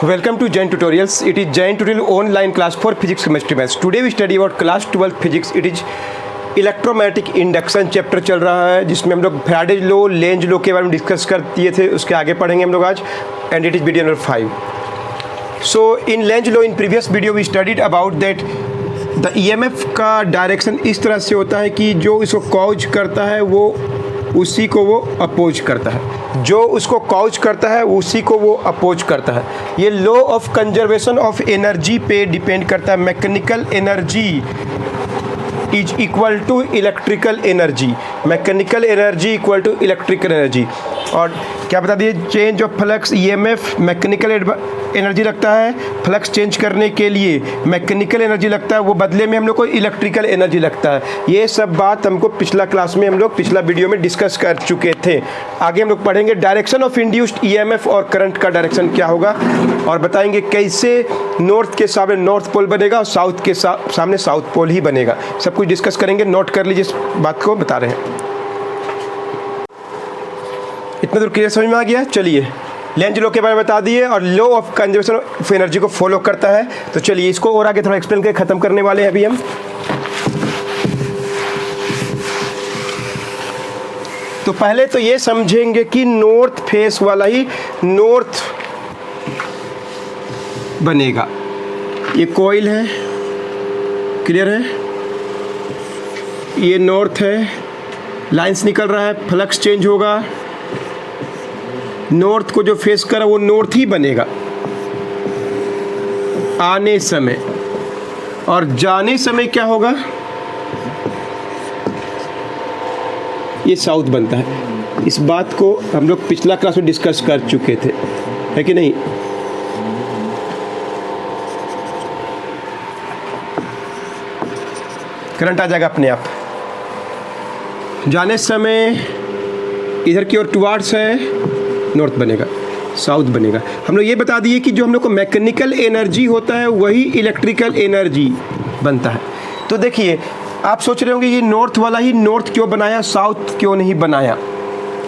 Welcome to Jain Tutorials. It is Jain Tutorial online class for physics, chemistry, maths. Today we study about class 12 physics. It is electromagnetic induction chapter चल रहा है, जिसमें हम लोग Faraday's law, Lenz law के बारे में discuss कर दिए थे. उसके आगे पढ़ेंगे हम लोग आज. And it is video number 5. So in Lenz law in previous video we studied about that the EMF का डायरेक्शन इस तरह से होता है कि जो इसको कॉज करता है वो उसी को वो अपोज करता है, जो उसको कॉज करता है उसी को वो अपोज करता है. ये law of conservation of energy पे डिपेंड करता है. Mechanical energy is equal to electrical energy. Mechanical energy equal to electrical energy. और क्या बता दिए, change of flux EMF mechanical energy लगता है. फ्लक्स चेंज करने के लिए मैकेनिकल एनर्जी लगता है, वो बदले में हम लोग को इलेक्ट्रिकल एनर्जी लगता है. ये सब बात हमको पिछला क्लास में हम लोग पिछला वीडियो में डिस्कस कर चुके थे. आगे हम लोग पढ़ेंगे डायरेक्शन ऑफ इंड्यूस्ड ईएमएफ और करंट का डायरेक्शन क्या होगा, और बताएंगे कैसे नॉर्थ के सामने नॉर्थ पोल बनेगा और साउथ के सामने साउथ पोल ही बनेगा. सब कुछ डिस्कस करेंगे. नोट कर लीजिए इस बात को बता रहे हैं. इतना दूर क्लियर समझ में आ गया. चलिए, लेंज लॉ के बारे में बता दिए और law of conservation of energy को फॉलो करता है. तो चलिए इसको और आगे थोड़ा एक्सप्लेन करके ख़त्म करने वाले हैं अभी हम. तो पहले तो ये समझेंगे कि नॉर्थ फेस वाला ही नॉर्थ बनेगा. ये कॉइल है, क्लियर है. ये नॉर्थ है, लाइंस निकल रहा है, फ्लक्स चेंज होगा. नॉर्थ को जो फेस करा वो नॉर्थ ही बनेगा आने समय, और जाने समय क्या होगा, ये साउथ बनता है. इस बात को हम लोग पिछला क्लास में डिस्कस कर चुके थे, है कि नहीं. करंट आ जाएगा अपने आप. जाने समय इधर की ओर टुवार्ड्स है, नॉर्थ बनेगा, साउथ बनेगा. हम लोग ये बता दिए कि जो हम लोग को मैकेनिकल एनर्जी होता है वही इलेक्ट्रिकल एनर्जी बनता है. तो देखिए, आप सोच रहे होंगे ये नॉर्थ वाला ही नॉर्थ क्यों बनाया, साउथ क्यों नहीं बनाया.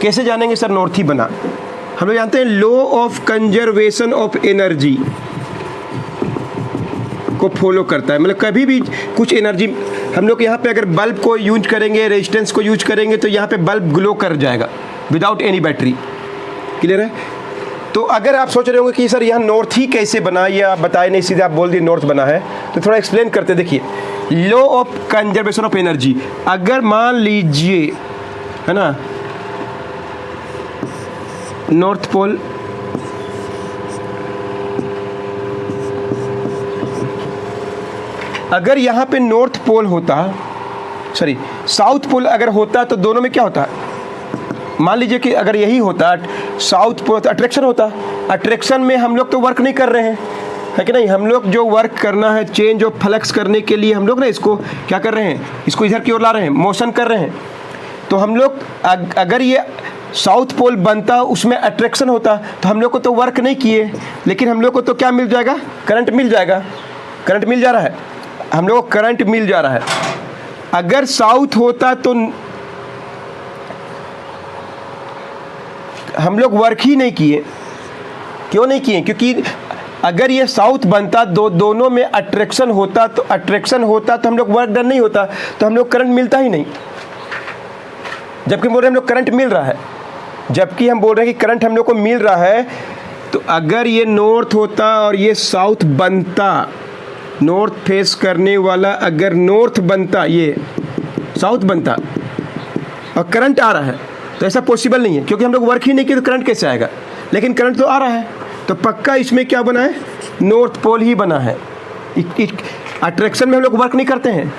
कैसे जानेंगे सर नॉर्थ ही बना. हम लोग जानते हैं law of conservation of energy को फॉलो करता है. मतलब कभी भी कुछ एनर्जी हम लोग यहाँ पे अगर बल्ब को यूज करेंगे, रेजिस्टेंस को यूज करेंगे, तो यहाँ पे बल्ब ग्लो कर जाएगा विदाउट एनी बैटरी. क्लियर है. तो अगर आप सोच रहे होंगे कि सर यहाँ नॉर्थ ही कैसे बना, या बताए नहीं, सीधे आप बोल दिए नॉर्थ बना है, तो थोड़ा एक्सप्लेन करते. देखिए, law of conservation of energy. अगर मान लीजिए, है ना, नॉर्थ पोल अगर यहाँ पे नॉर्थ पोल होता, सॉरी साउथ पोल अगर होता, तो दोनों में क्या होता. मान लीजिए कि अगर यही होता साउथ पोल, तो अट्रैक्शन होता. अट्रैक्शन में हम लोग तो वर्क नहीं कर रहे हैं, है कि नहीं. हम लोग जो वर्क करना है चेंज ऑफ फ्लक्स करने के लिए, हम लोग ना इसको क्या कर रहे हैं, इसको इधर की ओर ला रहे हैं, मोशन कर रहे हैं. तो हम लोग अगर ये साउथ पोल बनता, उसमें अट्रैक्शन होता, तो हम लोग को तो वर्क नहीं किए, लेकिन हम लोग को तो क्या मिल जाएगा, करंट मिल जाएगा. करंट मिल जा रहा है, हम लोग को करंट मिल जा रहा है. अगर साउथ होता तो हम लोग वर्क ही नहीं किए. क्यों नहीं किए, क्योंकि अगर ये साउथ बनता, दोनों में अट्रैक्शन होता, तो अट्रैक्शन होता तो हम लोग वर्क डन नहीं होता, तो हम लोग करंट मिलता ही नहीं. जबकि बोल रहे हैं हम लोग करंट मिल रहा है, जबकि हम बोल रहे हैं कि करंट हम लोग को मिल रहा है. तो अगर ये नॉर्थ होता और ये साउथ बनता, नॉर्थ फेस करने वाला अगर नॉर्थ बनता, ये साउथ बनता, और करंट आ रहा है, तो ऐसा पॉसिबल नहीं है, क्योंकि हम लोग वर्क ही नहीं किए, तो करंट कैसे आएगा. लेकिन करंट तो आ रहा है, तो पक्का इसमें क्या बना है, नॉर्थ पोल ही बना है. अट्रैक्शन में हम लोग वर्क नहीं करते हैं.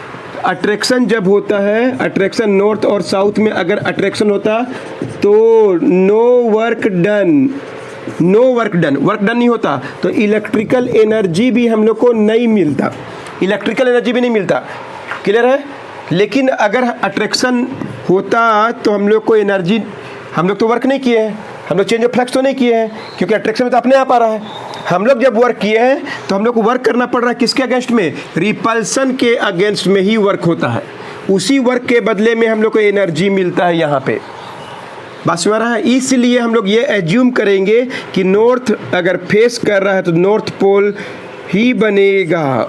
अट्रैक्शन जब होता है, अट्रैक्शन नॉर्थ और साउथ में अगर अट्रैक्शन होता, तो no work done, no work done, work done नहीं होता, तो इलेक्ट्रिकल एनर्जी भी हम लोग को नहीं मिलता. इलेक्ट्रिकल एनर्जी भी नहीं मिलता. क्लियर है. लेकिन अगर अट्रैक्शन होता तो हम लोग को एनर्जी, हम लोग तो वर्क नहीं किए हैं, हम लोग चेंज ऑफ फ्लक्स तो नहीं किए हैं, क्योंकि अट्रैक्शन में तो अपने आप आ रहा है. हम लोग जब वर्क किए हैं तो हम लोग को वर्क करना पड़ रहा है किसके अगेंस्ट में, रिपल्सन के अगेंस्ट में ही वर्क होता है. उसी वर्क के बदले में हम लोग को एनर्जी मिलता है यहाँ पे. बात समझ रहा है। इसलिए हम लोग ये एज्यूम करेंगे कि नॉर्थ अगर फेस कर रहा है तो नॉर्थ पोल ही बनेगा,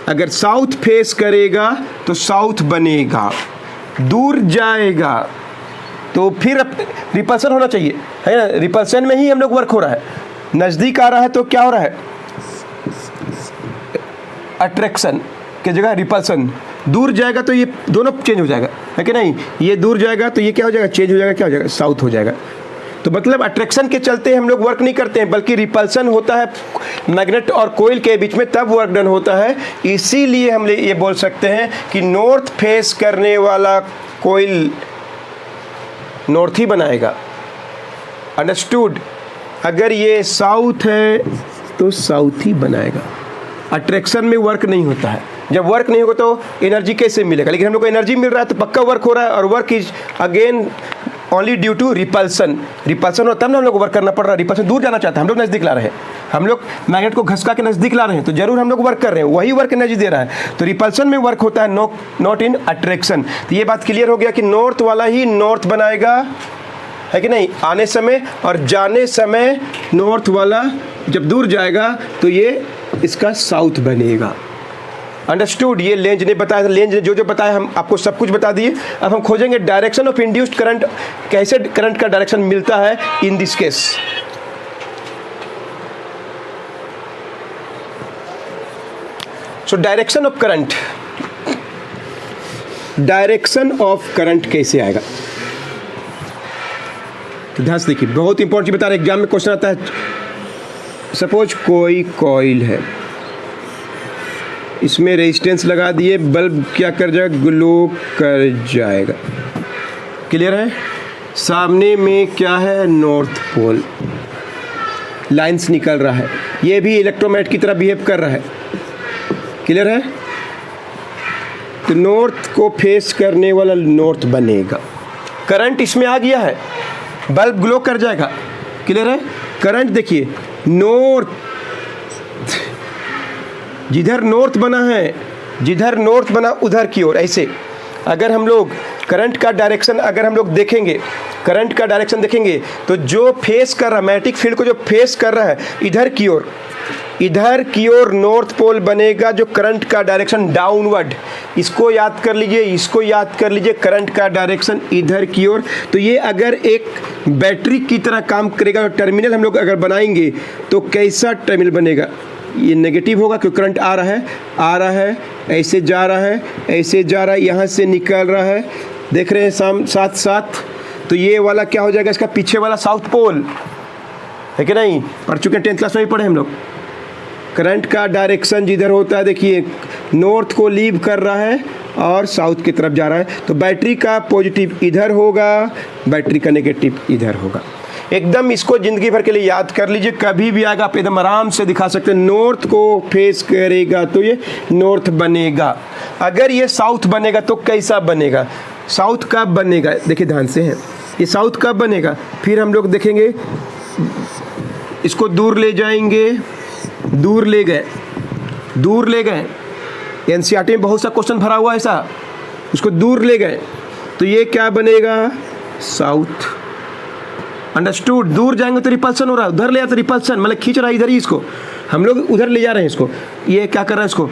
अगर साउथ फेस करेगा तो साउथ बनेगा, दूर जाएगा तो फिर रिपल्सन होना चाहिए, है ना। रिपल्सन में ही हम लोग वर्क हो रहा है, नज़दीक आ रहा है तो क्या हो रहा है, अट्रैक्शन की जगह रिपल्सन, दूर जाएगा तो ये दोनों चेंज हो जाएगा, है कि नहीं। ये दूर जाएगा तो ये क्या हो जाएगा, चेंज हो जाएगा, क्या हो जाएगा, साउथ हो जाएगा। तो मतलब अट्रैक्शन के चलते हम लोग वर्क नहीं करते हैं, बल्कि रिपल्सन होता है मैग्नेट और कोइल के बीच में, तब वर्क डन होता है। इसीलिए हम ये बोल सकते हैं कि नॉर्थ फेस करने वाला कोइल नॉर्थ ही बनाएगा, अंडरस्टूड। अगर ये साउथ है तो साउथ ही बनाएगा। अट्रैक्शन में वर्क नहीं होता है, जब वर्क नहीं होगा तो एनर्जी कैसे मिलेगा, लेकिन हम लोग को एनर्जी मिल रहा है तो पक्का वर्क हो रहा है। और work is again only due to repulsion. Repulsion होता है ना, हम लोग को वर्क करना पड़ रहा है, रिपल्सन दूर जाना चाहता है, हम लोग नज़दीक ला रहे हैं, हम लोग मैग्नेट को घसका के नज़दीक ला रहे हैं, तो जरूर हम लोग वर्क कर रहे हैं, वही वर्क एनर्जी दे रहा है। तो रिपल्सन में वर्क होता है, नॉट इन अट्रैक्शन। तो ये बात क्लियर हो गया कि नॉर्थ वाला ही नॉर्थ बनाएगा, है कि नहीं, आने समय, और जाने समय नॉर्थ वाला जब दूर जाएगा तो ये इसका साउथ बनेगा, अंडरस्टूड। ये लेंज ने बताया था, लेंज ने जो जो बताया हम आपको सब कुछ बता दिए। अब हम खोजेंगे डायरेक्शन ऑफ इंड्यूस्ड करंट, कैसे करंट का डायरेक्शन मिलता है in this case. So direction of current, direction of current कैसे आएगा, तो ध्यान से देखिए, बहुत इंपॉर्टेंट चीज बता रहे, एग्जाम में क्वेश्चन आता है। सपोज कोई कॉइल है, इसमें रेजिस्टेंस लगा दिए, बल्ब क्या कर जाएगा, ग्लो कर जाएगा, क्लियर है। सामने में क्या है, नॉर्थ पोल, लाइंस निकल रहा है, ये भी इलेक्ट्रोमैग्नेट की तरह बिहेव कर रहा है, क्लियर है। तो नॉर्थ को फेस करने वाला नॉर्थ बनेगा, करंट इसमें आ गया है, बल्ब ग्लो कर जाएगा, क्लियर है। करंट देखिए, नॉर्थ, जिधर नॉर्थ बना है, जिधर नॉर्थ बना उधर की ओर, ऐसे अगर हम लोग करंट का डायरेक्शन अगर हम लोग देखेंगे, करंट का डायरेक्शन देखेंगे तो जो फेस कर रहा है, मैग्नेटिक फील्ड को जो फेस कर रहा है इधर की ओर, इधर की ओर नॉर्थ पोल बनेगा, जो करंट का डायरेक्शन डाउनवर्ड, इसको याद कर लीजिए, इसको याद कर लीजिए, करंट का डायरेक्शन इधर की ओर। तो ये अगर एक बैटरी की तरह काम करेगा, टर्मिनल हम लोग अगर बनाएंगे तो कैसा टर्मिनल बनेगा, ये नेगेटिव होगा क्योंकि करंट आ रहा है, ऐसे जा रहा है, ऐसे जा रहा है, यहाँ से निकल रहा है, देख रहे हैं साथ साथ। तो ये वाला क्या हो जाएगा, इसका पीछे वाला साउथ पोल, है कि नहीं, पढ़ चुके हैं, 10th क्लास में भी पढ़े हम लोग। करंट का डायरेक्शन जिधर होता है, देखिए नॉर्थ को लीव कर रहा है और साउथ की तरफ जा रहा है, तो बैटरी का पॉजिटिव इधर होगा, बैटरी का नेगेटिव इधर होगा। एकदम इसको ज़िंदगी भर के लिए याद कर लीजिए, कभी भी आएगा आप एकदम आराम से दिखा सकते हैं। नॉर्थ को फेस करेगा तो ये नॉर्थ बनेगा, अगर ये साउथ बनेगा तो कैसा बनेगा, साउथ कब बनेगा, देखिए ध्यान से है, ये साउथ कब बनेगा। फिर हम लोग देखेंगे, इसको दूर ले जाएंगे, दूर ले गए, एनसीईआरटी में बहुत सा क्वेश्चन भरा हुआ है ऐसा, उसको दूर ले गए तो ये क्या बनेगा, साउथ, अंडरस्टूड। दूर जाएंगे तो रिपल्सन हो रहा है, उधर ले जाते रिपल्सन, मतलब खींच रहा है इधर ही, इसको हम लोग उधर ले जा रहे हैं, इसको ये क्या कर रहा है, इसको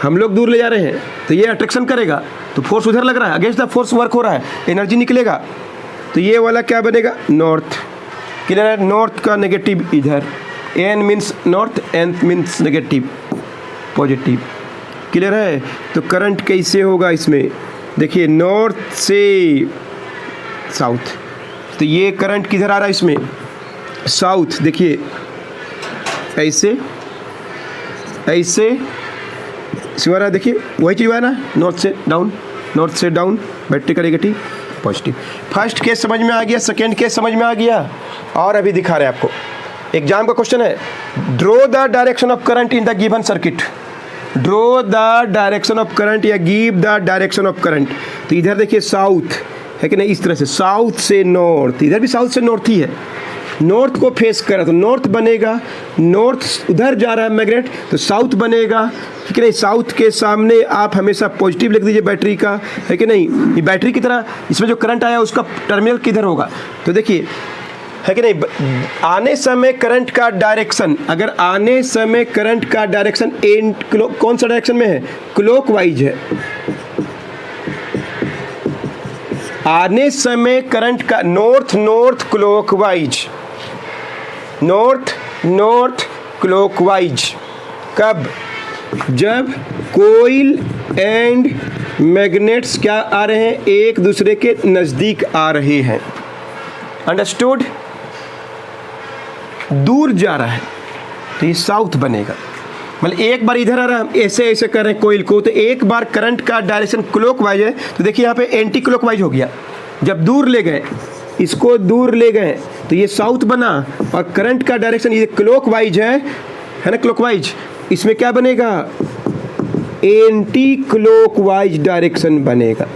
हम लोग दूर ले जा रहे हैं, तो ये अट्रैक्शन करेगा, तो फोर्स उधर लग रहा है, अगेंस्ट द फोर्स वर्क हो रहा है, एनर्जी निकलेगा, तो ये वाला क्या बनेगा, नॉर्थ, क्लियर है। नॉर्थ का नेगेटिव इधर, N means north, N means negative, positive, clear है। तो करंट कैसे होगा इसमें, देखिए नॉर्थ से साउथ, तो ये करंट किधर आ रहा है इसमें, साउथ, देखिए ऐसे ऐसे सिवारा, देखिए वही चीज़ हुआ ना, नॉर्थ से डाउन, बैटरी का नेगेटिव पॉजिटिव। फर्स्ट केस समझ में आ गया, सेकेंड केस समझ में आ गया, और अभी दिखा रहे हैं आपको, एग्जाम का क्वेश्चन है, draw the direction of current in the given circuit, draw the direction of current या give the direction of current. तो इधर देखिए साउथ है कि नहीं, इस तरह से साउथ से नॉर्थ, इधर भी साउथ से नॉर्थ ही है, नॉर्थ को फेस कर रहा है तो नॉर्थ बनेगा, नॉर्थ उधर जा रहा है मैग्नेट तो साउथ बनेगा, ठीक है नहीं। साउथ के सामने आप हमेशा पॉजिटिव लिख दीजिए बैटरी का, है कि नहीं। ये बैटरी की तरह इसमें जो करंट आया उसका टर्मिनल किधर होगा, तो देखिए है कि नहीं। आने समय करंट का डायरेक्शन, अगर आने समय करंट का डायरेक्शन कौन सा डायरेक्शन में है, क्लॉकवाइज है। आने समय करंट का north north clockwise, north north clockwise. कब, जब कोइल एंड मैग्नेट्स क्या आ रहे हैं, एक दूसरे के नज़दीक आ रहे हैं। अंडरस्टूड। दूर जा रहा है तो ये साउथ बनेगा, मतलब एक बार इधर आ रहा है, ऐसे ऐसे कर रहे हैं कोइल को, तो एक बार करंट का डायरेक्शन क्लॉकवाइज है तो देखिए यहाँ पे एंटी क्लॉकवाइज हो गया। जब दूर ले गए, इसको दूर ले गए तो ये साउथ बना, और करंट का डायरेक्शन ये क्लॉकवाइज है ना, क्लॉकवाइज, इसमें क्या बनेगा, एंटी क्लॉकवाइज डायरेक्शन बनेगा,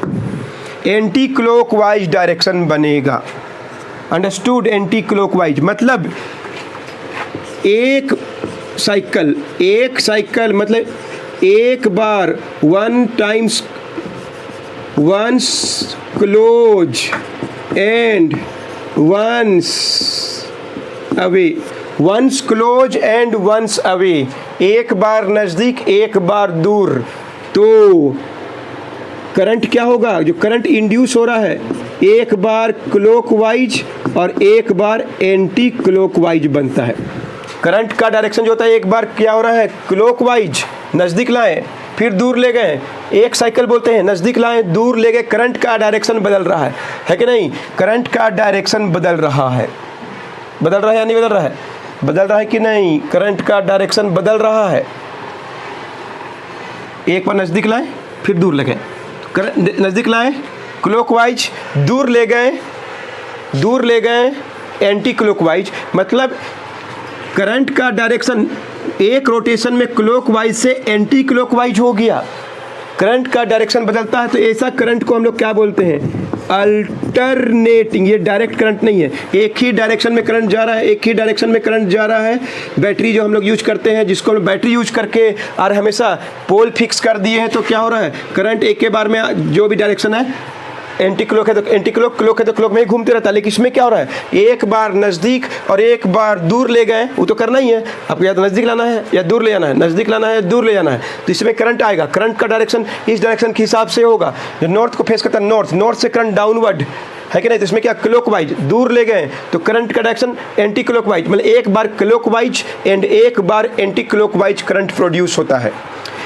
एंटी क्लॉकवाइज डायरेक्शन बनेगा। अंडरस्टूड। एंटी क्लॉकवाइज मतलब एक साइकिल मतलब एक बार, one times, once close and once away, once close and once away, एक बार नज़दीक एक बार दूर। तो करंट क्या होगा, जो करंट इंड्यूस हो रहा है, एक बार क्लॉकवाइज और एक बार एंटी क्लॉकवाइज बनता है। करंट का डायरेक्शन जो होता है, एक बार क्या हो रहा है, क्लॉकवाइज, नज़दीक लाए फिर दूर ले गए, एक साइकिल बोलते हैं, नज़दीक लाए दूर ले गए, करंट का डायरेक्शन बदल रहा है कि नहीं। करंट का डायरेक्शन बदल रहा है, बदल रहा है या नहीं बदल रहा है, बदल रहा है कि नहीं, करंट का डायरेक्शन बदल रहा है। एक बार नज़दीक लाए फिर दूर ले गए, नज़दीक लाए क्लॉकवाइज, दूर ले गए एंटी क्लॉकवाइज। मतलब करंट का डायरेक्शन एक रोटेशन में क्लॉकवाइज से एंटी क्लॉकवाइज हो गया, करंट का डायरेक्शन बदलता है। तो ऐसा करंट को हम लोग क्या बोलते हैं, अल्टरनेटिंग। ये डायरेक्ट करंट नहीं है, एक ही डायरेक्शन में करंट जा रहा है, एक ही डायरेक्शन में करंट जा रहा है। बैटरी जो हम लोग यूज करते हैं, जिसको हम बैटरी यूज करके और हमेशा पोल फिक्स कर दिए हैं, तो क्या हो रहा है, करंट एक के बार में जो भी डायरेक्शन है, एंटी क्लॉक है तो एंटी क्लॉक, क्लॉक है तो क्लॉक में ही घूमते रहता है। लेकिन इसमें क्या हो रहा है, एक बार नज़दीक और एक बार दूर ले गए, वो तो करना ही है आपको, या तो नज़दीक लाना है या दूर ले जाना है, नज़दीक लाना है दूर ले जाना है। तो इसमें करंट आएगा, करंट का डायरेक्शन इस डायरेक्शन के हिसाब से होगा, जो नॉर्थ को फेस करता है, नॉर्थ से करंट डाउनवर्ड है कि नहीं। तो इसमें क्या, क्लॉकवाइज, दूर ले गए तो करंट का डायरेक्शन एंटी क्लॉकवाइज, मतलब एक बार क्लॉकवाइज एंड एक बार एंटी क्लॉकवाइज करंट प्रोड्यूस होता है।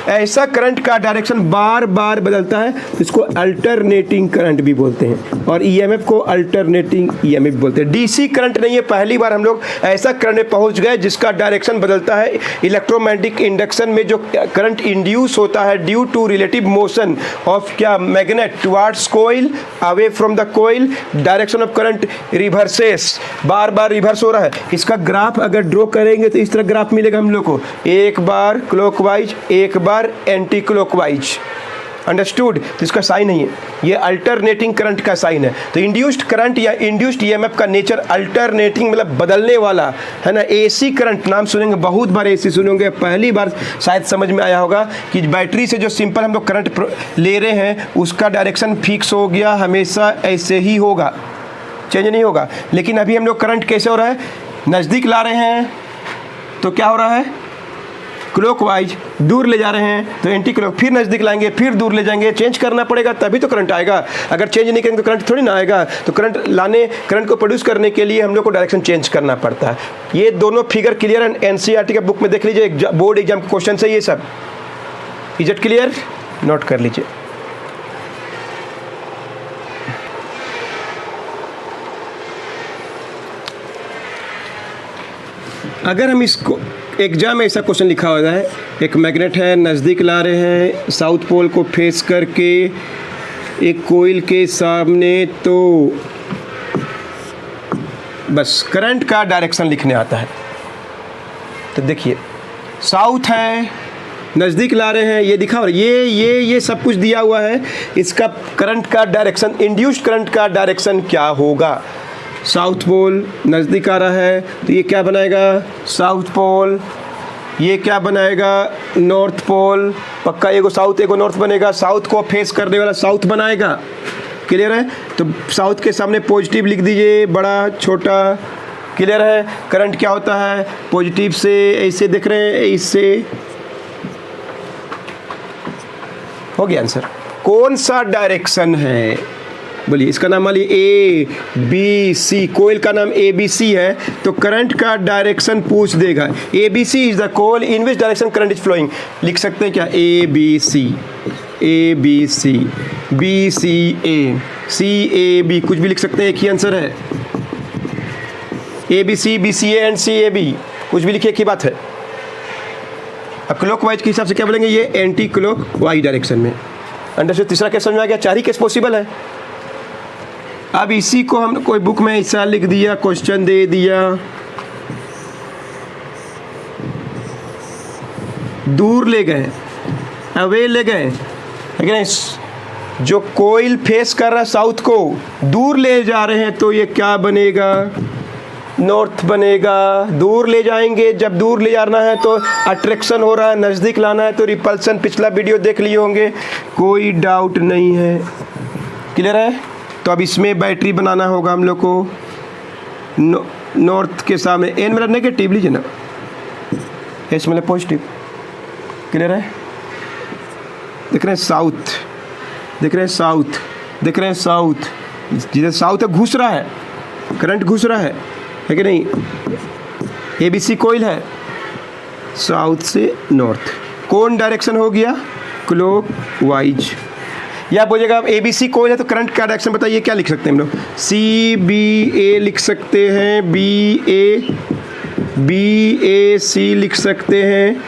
ऐसा करंट का डायरेक्शन बार बार बदलता है, इसको अल्टरनेटिंग करंट भी बोलते हैं, और ईएमएफ को अल्टरनेटिंग ईएमएफ बोलते हैं। डीसी करंट नहीं है, पहली बार हम लोग ऐसा करंट में पहुंच गए जिसका डायरेक्शन बदलता है। इलेक्ट्रोमैग्नेटिक इंडक्शन में जो करंट इंड्यूस होता है due to relative motion of क्या, magnet towards coil, away from the coil, direction of current reverses, बार बार रिवर्स हो रहा है। इसका ग्राफ अगर ड्रॉ करेंगे तो इस तरह ग्राफ मिलेगा हम लोग को, एक बार क्लॉकवाइज, एक बार एंटी क्लॉकवाइज। अंडरस्टूड। तो इसका साइन नहीं है, ये अल्टरनेटिंग करंट का साइन है। तो इंड्यूस्ड करंट या इंड्यूस्ड ईएमएफ का नेचर अल्टरनेटिंग, मतलब बदलने वाला है ना। एसी करंट नाम सुनेंगे, बहुत बार एसी सुनेंगे, पहली बार शायद समझ में आया होगा कि बैटरी से जो सिंपल हम लोग करंट ले रहे हैं उसका डायरेक्शन फिक्स हो गया, हमेशा ऐसे ही होगा, चेंज नहीं होगा। लेकिन अभी हम लोग करंट कैसे हो रहा है, नज़दीक ला रहे हैं तो क्या हो रहा है, क्लॉकवाइज, दूर ले जा रहे हैं तो एंटी क्लॉक, फिर नज़दीक लाएंगे फिर दूर ले जाएंगे, चेंज करना पड़ेगा तभी तो करंट आएगा। अगर चेंज नहीं करेंगे तो करंट थोड़ी ना आएगा। तो करंट को प्रोड्यूस करने के लिए हम लोग को डायरेक्शन चेंज करना पड़ता है। ये दोनों फिगर क्लियर है, एनसीईआरटी का बुक में देख लीजिए, बोर्ड एग्जाम के क्वेश्चन है ये सब। इज इट क्लियर, नोट कर लीजिए। अगर हम इसको एग्जाम में ऐसा क्वेश्चन लिखा हुआ है, एक मैग्नेट है, नज़दीक ला रहे हैं साउथ पोल को फेस करके एक कोइल के सामने, तो बस करंट का डायरेक्शन लिखने आता है। तो देखिए साउथ है, नज़दीक ला रहे हैं, ये दिखा, और ये सब कुछ दिया हुआ है। इसका करंट का डायरेक्शन, इंड्यूस्ड करंट का डायरेक्शन क्या होगा। साउथ पोल नज़दीक आ रहा है, तो ये क्या बनाएगा, साउथ पोल। ये क्या बनाएगा, नॉर्थ पोल। पक्का एगो साउथ एगो नॉर्थ बनेगा, साउथ को फेस करने वाला साउथ बनाएगा। क्लियर है? तो साउथ के सामने पॉजिटिव लिख दीजिए, बड़ा छोटा। क्लियर है? करंट क्या होता है, पॉजिटिव से ऐसे देख रहे हैं, इससे हो गया आंसर। कौन सा डायरेक्शन है, बोलिए। इसका नाम वाली ए बी सी, कोयल का नाम ए बी सी है, तो करंट का डायरेक्शन पूछ देगा। A B C is the coil in which direction current is flowing. लिख सकते हैं क्या, A B C, A B C, B C A, C A B, कुछ भी लिख सकते हैं, एक ही आंसर है। A B C, B C A and C A B, कुछ भी लिखिए, एक ही बात है। अब क्लॉकवाइज के हिसाब से क्या बोलेंगे, ये एंटी क्लॉक वाइज डायरेक्शन में। अंडरस्टूड? तीसरा केस समझ में आ गया, 4 ही केस पॉसिबल है। अब इसी को हम कोई बुक में ऐसा लिख दिया, क्वेश्चन दे दिया, दूर ले गए, अवे ले गए, लेकिन जो कोयल फेस कर रहा है साउथ को, दूर ले जा रहे हैं, तो ये क्या बनेगा, नॉर्थ बनेगा। दूर ले जाएंगे, जब दूर ले जाना है तो अट्रैक्शन हो रहा है, नज़दीक लाना है तो रिपल्सन। पिछला वीडियो देख लिए होंगे, कोई डाउट नहीं है। क्लियर है? तो अब इसमें बैटरी बनाना होगा हम लोग को, नॉर्थ के सामने एन मतलब नेगेटिव लीजिए ना, एस मतलब पॉजिटिव। क्लियर है? देख रहे हैं साउथ, देख रहे हैं साउथ, देख रहे हैं साउथ, जिधर साउथ है घुस रहा है, करंट घुस रहा है कि नहीं। ए बी सी कोयल है, साउथ से नॉर्थ, कौन डायरेक्शन हो गया, क्लॉक वाइज। या बोलिएगा ए बी सी कोयल है तो करंट का डायरेक्शन बताइए, क्या लिख सकते हैं हम लोग, सी बी ए लिख सकते हैं, बी ए सी लिख सकते हैं,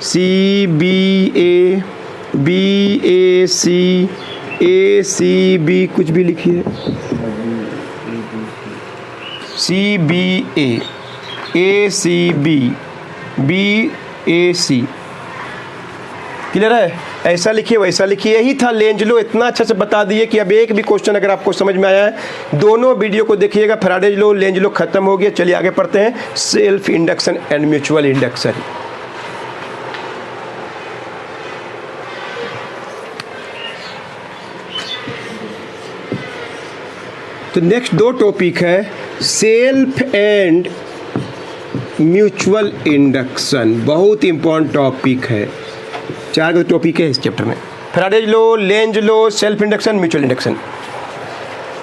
सी बी ए सी बी, कुछ भी लिखिए, सी बी ए सी बी ए सी। क्लियर है? ऐसा लिखिए, वैसा लिखिए, यही था। लेंजलो इतना अच्छा से बता दिए कि अब एक भी क्वेश्चन अगर आपको समझ में आया है, दोनों वीडियो को देखिएगा। फैराडेज लॉ, लेंज लॉ खत्म हो गया। चलिए आगे पढ़ते हैं, self induction and mutual induction. तो नेक्स्ट 2 टॉपिक है, सेल्फ एंड म्यूचुअल इंडक्शन। बहुत इंपॉर्टेंट टॉपिक है, 4 टॉपिक है इस चैप्टर में, Faraday's law, Lenz law, self induction, mutual induction.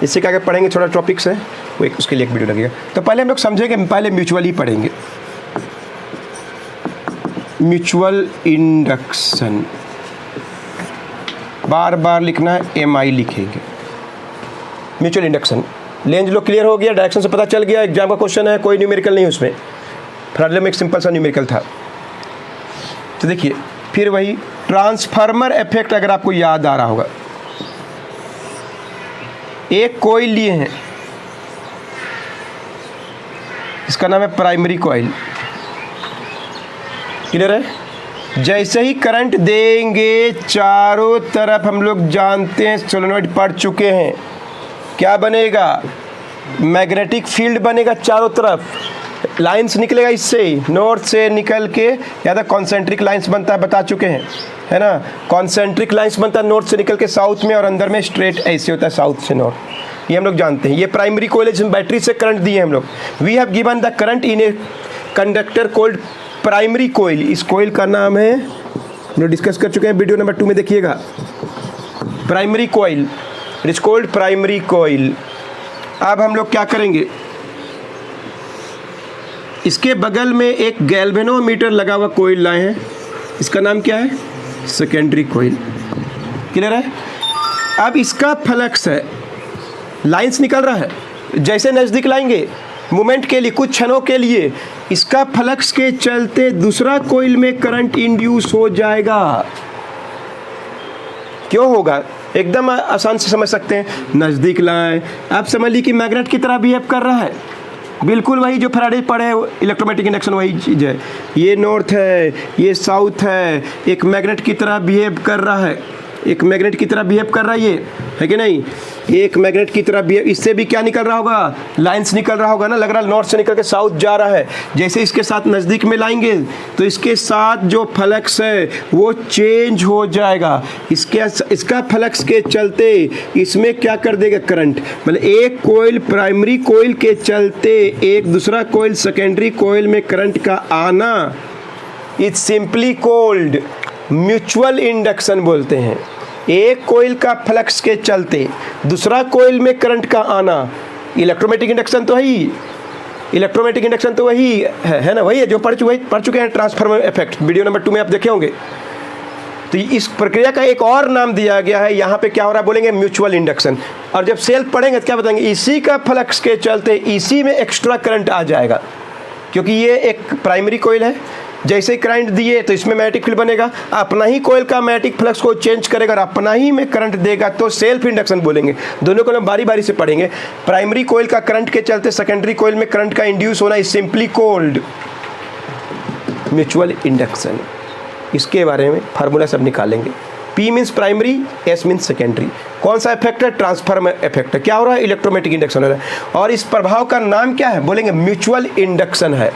इससे क्या पढ़ेंगे, थोड़ा टॉपिक्स है वो, उसके लिए एक वीडियो लगेगा। तो पहले हम लोग समझेंगे, पहले म्यूचुअल ही पढ़ेंगे। म्यूचुअल इंडक्शन बार बार लिखना है, MI लिखेंगे। Mutual induction, Lenz law clear हो गया, डायरेक्शन से पता चल गया, एग्जाम का क्वेश्चन है, कोई न्यूमेरिकल नहीं उसमें, फैराडे में एक सिंपल सा न्यूमेरिकल था। तो देखिए फिर वही ट्रांसफार्मर इफेक्ट अगर आपको याद आ रहा होगा, एक कॉइल लिए हैं, इसका नाम है प्राइमरी कॉइल। क्लियर है? जैसे ही करंट देंगे, चारों तरफ हम लोग जानते हैं, सोलेनॉइड पढ़ चुके हैं, क्या बनेगा, मैग्नेटिक फील्ड बनेगा, चारों तरफ लाइंस निकलेगा, इससे नॉर्थ से निकल के, या तो कॉन्सेंट्रिक लाइंस बनता है, बता चुके हैं, है ना। कॉन्सेंट्रिक लाइंस बनता है नॉर्थ से निकल के साउथ में, और अंदर में स्ट्रेट ऐसे होता है साउथ से नॉर्थ, ये हम लोग जानते हैं। ये प्राइमरी कॉइल है जिसमें बैटरी से करंट दिए हम लोग। We have given the current in a conductor called primary coil. इस कॉइल का नाम है, हम लोग डिस्कस कर चुके हैं, वीडियो नंबर 2 में देखिएगा, primary coil, it is called primary coil. अब हम लोग क्या करेंगे, इसके बगल में एक गैल्वेनोमीटर लगा हुआ कॉइल लाए हैं, इसका नाम क्या है, सेकेंडरी कॉइल। क्लियर है? अब इसका फ्लक्स है, लाइंस निकल रहा है, जैसे नज़दीक लाएंगे मोमेंट के लिए, कुछ क्षणों के लिए, इसका फ्लक्स के चलते दूसरा कॉइल में करंट इंड्यूस हो जाएगा। क्यों होगा, एकदम आसान से समझ सकते हैं, नज़दीक लाएं, आप समझ ली कि मैग्नेट की तरह बिहेव कर रहा है, बिल्कुल वही जो फैराडे पढ़े इलेक्ट्रोमैग्नेटिक इंडक्शन, वही चीज़ है। ये नॉर्थ है, ये साउथ है, एक मैग्नेट की तरह बिहेव कर रहा है, एक मैग्नेट की तरह बिहेव कर रहा है, ये है कि नहीं। एक मैग्नेट की तरह बिहेव, इससे भी क्या निकल रहा होगा, लाइंस निकल रहा होगा ना, लग रहा है नॉर्थ से निकल के साउथ जा रहा है। जैसे इसके साथ नज़दीक में लाएंगे तो इसके साथ जो फ्लक्स है वो चेंज हो जाएगा। इसका फ्लक्स के चलते इसमें क्या कर देगा, करंट, मतलब एक कोयल प्राइमरी कोयल के चलते एक दूसरा कोयल सेकेंडरी कोयल में करंट का आना, it's simply called mutual induction बोलते हैं। एक कोयल का फ्लक्स के चलते दूसरा कोयल में करंट का आना, इलेक्ट्रोमैग्नेटिक इंडक्शन तो ही, इलेक्ट्रोमैग्नेटिक इंडक्शन तो वही है ना, वही है जो पढ़ चुके हैं, ट्रांसफार्मर इफेक्ट वीडियो नंबर 2 में आप देखे होंगे। तो इस प्रक्रिया का एक और नाम दिया गया है, यहाँ पे क्या हो रहा है बोलेंगे, म्यूचुअल इंडक्शन। और जब सेल्फ पढ़ेंगे तो क्या बताएंगे, इसी का फ्लक्स के चलते इसी में एक्स्ट्रा करंट आ जाएगा, क्योंकि ये एक प्राइमरी कोयल है, जैसे ही करंट दिए तो इसमें मैग्नेटिक फील्ड बनेगा, अपना ही कोयल का मैग्नेटिक फ्लक्स को चेंज करेगा और अपना ही में करंट देगा, तो सेल्फ इंडक्शन बोलेंगे। दोनों को हम बारी बारी से पढ़ेंगे। प्राइमरी कोयल का करंट के चलते सेकेंडरी कोयल में करंट का इंड्यूस होना is simply called mutual induction. इसके बारे में फार्मूला सब निकालेंगे। P means primary, S means secondary. कौन सा इफेक्ट है, ट्रांसफार्मर इफेक्ट है। क्या हो रहा है, इलेक्ट्रोमैग्नेटिक इंडक्शन हो रहा है, और इस प्रभाव का नाम क्या है बोलेंगे, म्यूचुअल इंडक्शन है।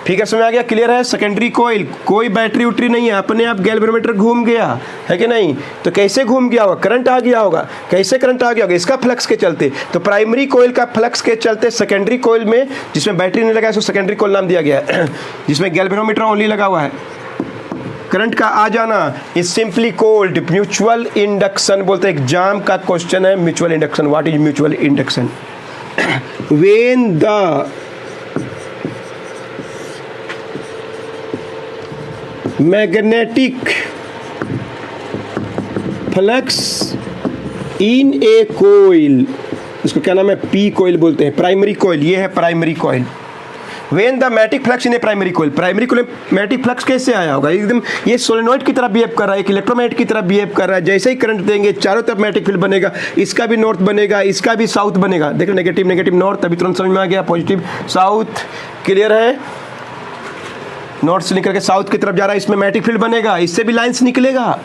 ठीक है, समझ आ गया, क्लियर है। सेकेंडरी कोयल, कोई बैटरी उटरी नहीं है, अपने आप गैल्वेनोमीटर घूम गया है कि नहीं, तो कैसे घूम गया होगा, करंट आ गया होगा। कैसे करंट आ गया होगा, इसका फ्लक्स के चलते। तो प्राइमरी कोयल का फ्लक्स के चलते सेकेंडरी कोयल में, जिसमें बैटरी नहीं लगा है, उसको सेकेंडरी कोयल नाम दिया गया है, जिसमें गैल्वेनोमीटर ओनली लगा हुआ है, करंट का आ जाना is simply called mutual induction बोलते हैं। एग्जाम का क्वेश्चन है mutual induction, what is mutual induction. When the magnetic flux in a coil, इसको क्या नाम है, पी कोयल बोलते हैं, प्राइमरी कोयल, ये है primary coil. When the magnetic flux in a primary coil, primary coil magnetic flux कैसे आया होगा, एकदम ये सोलेनोइड की तरह बिहेव कर रहा है, एक इलेक्ट्रोमैग्नेट की तरह बिहेव कर रहा है। जैसे ही करंट देंगे चारों तरफ मैग्नेटिक फील्ड बनेगा, इसका भी नॉर्थ बनेगा, इसका भी साउथ बनेगा। देखो नेगेटिव नेगेटिव नॉर्थ, अभी तुरंत समझ में आ गया, पॉजिटिव साउथ, क्लियर है। नॉर्थ से निकल के साउथ की तरफ जा रहा है, इसमें मैग्नेटिक फील्ड बनेगा, इससे भी लाइंस निकलेगा,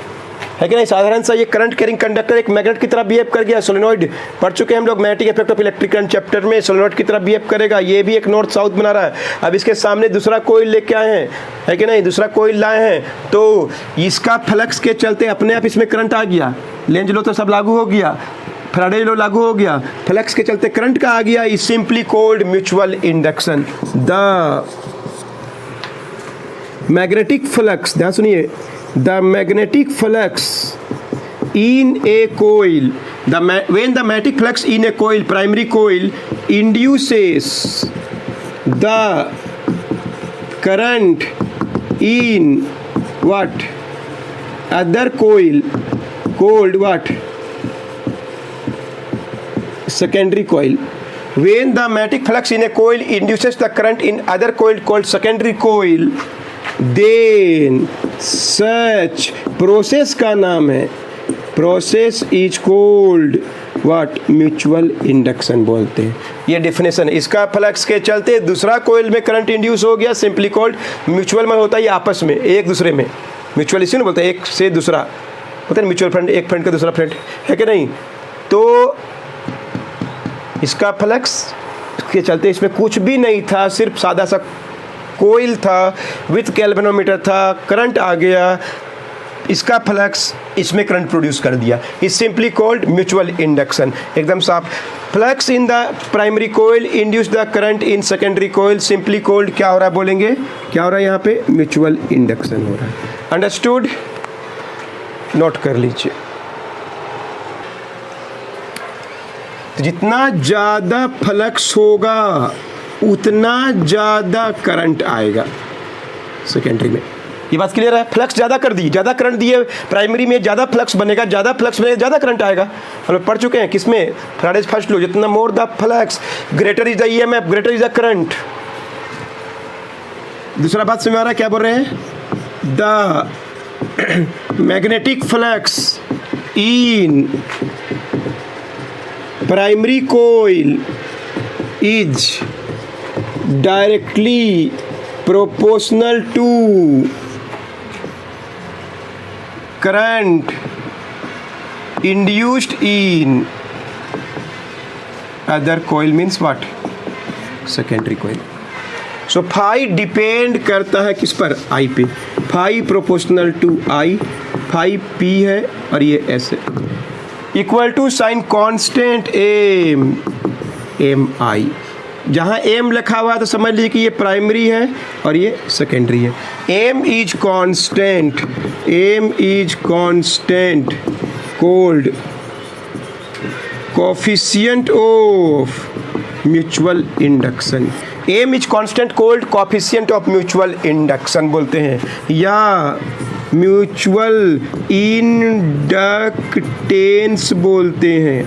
है कि नहीं। साधारण सा ये करंट कैरिंग कंडक्टर एक मैग्नेट की तरह बिहेव कर गया, सोलेनोइड पढ़ चुके हैं हम लोग magnetic effect of electric current chapter में, सोलेनोइड की तरह बिहेव करेगा। ये भी एक नॉर्थ साउथ बना रहा है। अब इसके सामने दूसरा कोयल लेके आए हैं, है कि नहीं, दूसरा कोयल लाए हैं, तो इसका फ्लक्स के चलते अपने आप इसमें करंट आ गया, लेंज लो तो सब लागू हो गया, फैराडे लॉ लागू हो गया, फ्लक्स के चलते करंट का आ गया, is simply called mutual induction. The magnetic flux, ध्यान सुनिए, the magnetic flux in a coil, when the magnetic flux in a coil, primary coil, induces the current in what, other coil called what, secondary coil. When the magnetic flux in a coil induces the current in other coil called secondary coil, then such process का नाम है, process is cold what, mutual induction बोलते हैं। ये definition है। इसका flux के चलते दूसरा कोयल में करंट इंड्यूस हो गया, सिंपली कॉल्ड म्यूचुअल में होता है ये आपस में एक दूसरे में, म्यूचुअल इसी बोलते हैं, एक से दूसरा होता है म्यूचुअल फ्रेंड, एक फ्रेंड का दूसरा फ्रेंड, है कि नहीं। तो इसका फ्लक्स के चलते इसमें कुछ भी नहीं था, सिर्फ सादा सा कोयल था, विथ गैल्वेनोमीटर था, करंट आ गया, इसका फ्लक्स इसमें करंट प्रोड्यूस कर दिया, is simply called mutual induction. एकदम साफ। Flux in the primary coil induce the current in secondary coil, simply called क्या हो रहा है बोलेंगे, क्या हो रहा है यहाँ पे, म्यूचुअल इंडक्शन हो रहा है। अंडरस्टूड, नोट कर लीजिए। तो जितना ज़्यादा फ्लक्स होगा उतना ज़्यादा करंट आएगा सेकेंडरी में, ये बात क्लियर है। फ्लक्स ज़्यादा कर दी, ज़्यादा करंट दिए, प्राइमरी में ज़्यादा फ्लक्स बनेगा, ज़्यादा फ्लक्स बनेगा, ज़्यादा करंट आएगा। हम लोग पढ़ चुके हैं किसमें, फैराडेज फर्स्ट लॉ, जितना more the flux greater is the EMF greater is the current. दूसरा बात समझ आ रहा है, क्या बोल रहे हैं, the magnetic flux in primary coil is directly proportional to current induced in other coil means what, secondary coil. So phi depend करता है किस पर, आई पे। Phi proportional to I, phi P है और ये एस है। Equal to sign constant M, M I. जहाँ एम लिखा हुआ है तो समझ लीजिए कि ये प्राइमरी है और ये सेकेंडरी है। M is constant, M is constant called coefficient of mutual induction. M is constant called coefficient of mutual induction बोलते हैं, या म्यूचुअल इंडक्टेंस बोलते हैं।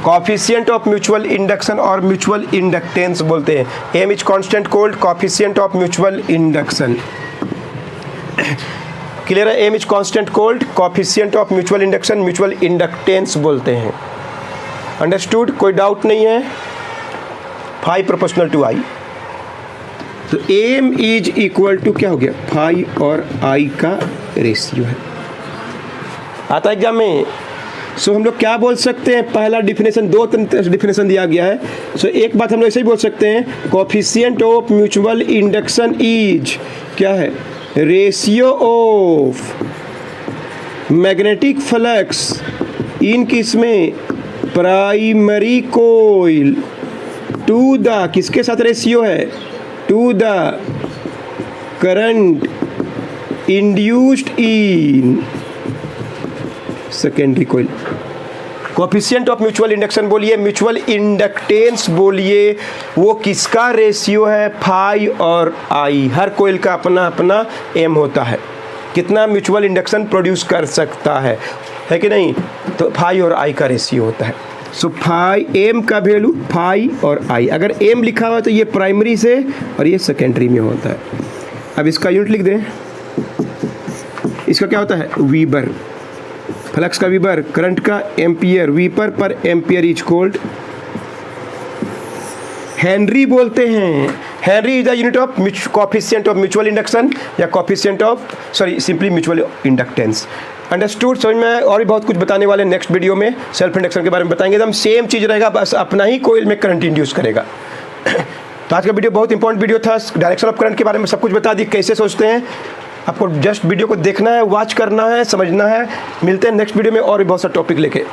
कोफिशिएंट ऑफ म्यूचुअल इंडक्शन और म्यूचुअल इंडक्टेंस बोलते हैं। M is constant called coefficient of mutual induction. Clear है? M is constant called coefficient of mutual induction, mutual inductance बोलते हैं। अंडरस्टूड? कोई डाउट नहीं है? फाई प्रोपोर्शनल टू आई, तो एम इज इक्वल टू क्या हो गया, फाई और आई का रेशियो है। आता है एग्जाम में। सो हम लोग क्या बोल सकते हैं, पहला डिफिनेशन, दो डिफिनेशन दिया गया है। सो एक बात हम लोग ऐसे ही बोल सकते हैं, coefficient of mutual induction is क्या है, ratio of magnetic flux in किसमें, प्राइमरी कोइल टू द, किसके साथ रेशियो है, to the current induced in secondary coil. Coefficient of mutual induction बोलिए, म्यूचुअल इंडक्टेंस बोलिए, वो किसका रेशियो है, फाई और आई। हर कोइल का अपना अपना एम होता है, कितना म्यूचुअल इंडक्शन प्रोड्यूस कर सकता है कि नहीं, तो फाई और आई का रेशियो होता है। सो फाई, एम का वैल्यू फाई और आई। अगर एम लिखा हुआ है तो ये प्राइमरी से और ये सेकेंडरी में होता है। अब इसका यूनिट लिख दें, इसका क्या होता है, वीबर। फ्लक्स का वीबर, करंट का एम्पियर, वीपर पर एम्पियर इज कॉल्ड हेनरी बोलते हैं। Henry is the unit of coefficient of mutual induction या coefficient of, sorry, simply mutual inductance. Understood? समझ में? और भी बहुत कुछ बताने वाले नेक्स्ट वीडियो में, सेल्फ इंडक्शन के बारे में बताएंगे। एकदम सेम चीज़ रहेगा, बस अपना ही कोइल में करंट इंड्यूस करेगा। तो आज का वीडियो बहुत इंपॉर्टेंट वीडियो था, डायरेक्शन ऑफ करंट के बारे में सब कुछ बता दी, कैसे सोचते हैं। आपको जस्ट वीडियो को देखना है, वॉच करना है, समझना है। मिलते हैं नेक्स्ट वीडियो में और भी बहुत सा टॉपिक लेके।